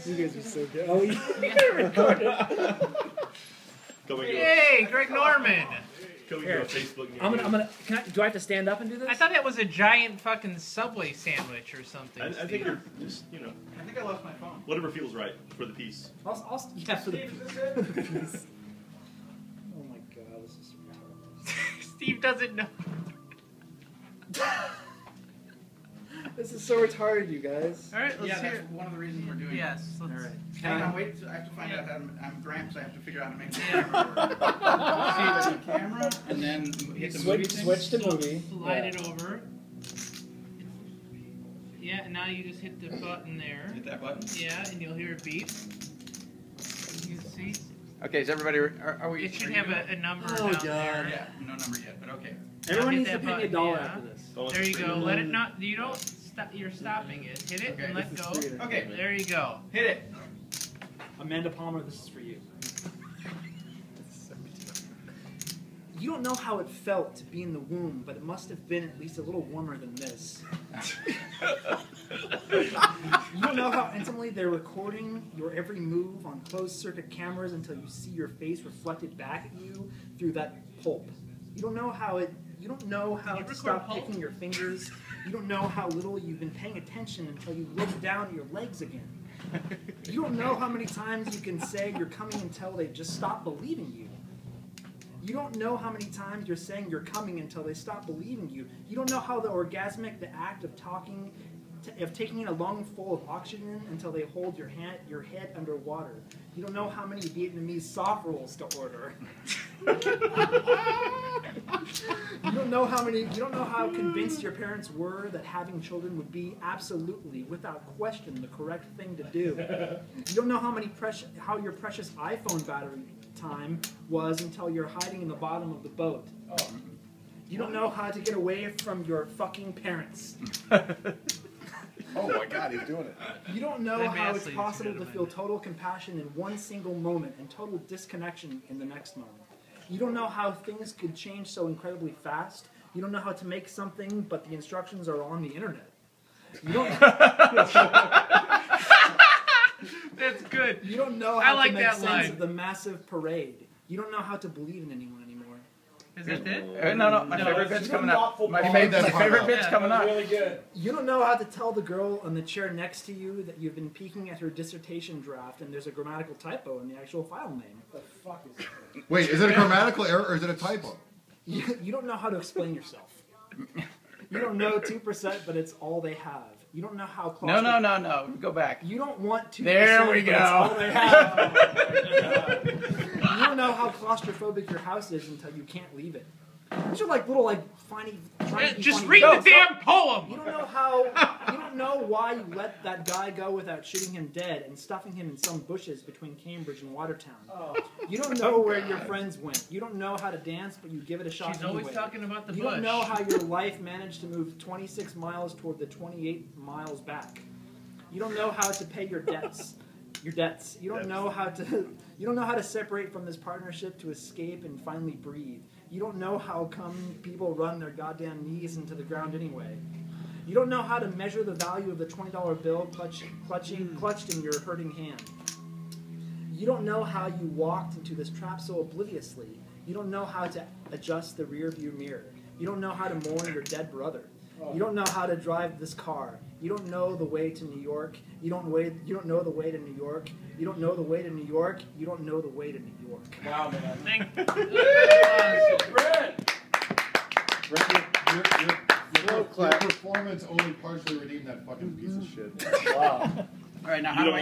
You guys are so good. Oh, yeah, recorded. Hey, Greg Norman. Here, I'm gonna. Do I have to stand up and do this? I thought that was a giant fucking Subway sandwich or something. I think you're just, I think I lost my phone. Whatever feels right for the piece. Yeah, for the piece. Oh my god, this is so retarded. Steve doesn't know. This is so retarded, you guys. All right, let's hear. That's one of the reasons we're doing Yes. it. Let's, All right. Hang on, wait. I have to find out how to. I'm Gramps. I have to figure out how to make the camera work. See the camera, and then hit the movie thing. Switch to movie. Slide it over. Yeah, and now you just hit the button there. Hit that button. Yeah, and you'll hear a beep. You see? Okay, is everybody? Are we? It should have a number Oh, down God. there. Yeah, no number yet, but okay. Everyone Hit needs to that pay me button, $1 yeah. after this. There you go. Let it not. You don't stop. You're stopping it. Hit it Okay, and let this is go. weird. Okay, There you go. hit it. Amanda Palmer, this is for you. You don't know how it felt to be in the womb, but it must have been at least a little warmer than this. You don't know how intimately they're recording your every move on closed-circuit cameras until you see your face reflected back at you through that pulp. You don't know how it. You don't know how to stop pulp? picking your fingers. You don't know how little you've been paying attention until you look down at your legs again. You don't know how many times you can say you're coming until they just stop believing you. You don't know how many times you're saying you're coming until they stop believing you. You don't know how the act of talking, of taking in a lungful of oxygen until they hold your head underwater. You don't know how many Vietnamese soft rolls to order. You don't know how convinced your parents were that having children would be absolutely, without question, the correct thing to do. You don't know how your precious iPhone battery time was until you're hiding in the bottom of the boat. You don't know how to get away from your fucking parents. Oh my God, he's doing it. You don't know how it's possible to feel total compassion in one single moment and total disconnection in the next moment. You don't know how things could change so incredibly fast. You don't know how to make something, but the instructions are on the internet. You don't. That's good. You don't know how like to make that sense line. of the massive parade. You don't know how to believe in anyone anymore. Is that it? No, my favorite bit's coming up. My made that favorite part bit's coming up. You don't know how to tell the girl on the chair next to you that you've been peeking at her dissertation draft and there's a grammatical typo in the actual file name. What the fuck is that? Wait, is it a grammatical error or is it a typo? You don't know how to explain yourself. You don't know 2%, but it's all they have. You don't know how close. No. Go back. You don't want 2%. There we but go. It's all they have. You don't know how claustrophobic your house is until you can't leave it. These are like little funny. Just read the damn poem. You don't know how. You don't know why you let that guy go without shooting him dead and stuffing him in some bushes between Cambridge and Watertown. You don't know where your friends went. You don't know how to dance, but you give it a shot She's anyway. always talking about the You bush. don't know how your life managed to move 26 miles toward the 28 miles back. You don't know how to pay your debts. You don't know how to. You don't know how to separate from this partnership to escape and finally breathe. You don't know how come people run their goddamn knees into the ground anyway. You don't know how to measure the value of the $20 bill clutched in your hurting hand. You don't know how you walked into this trap so obliviously. You don't know how to adjust the rear view mirror. You don't know how to mourn your dead brother. You don't know how to drive this car. You don't know the way to New York. You don't know the way to New York. You don't know the way to New York. You don't know the way to New York. Wow, man. Thank you. Your performance only partially redeemed that fucking piece of shit. Wow. All right, now how do I?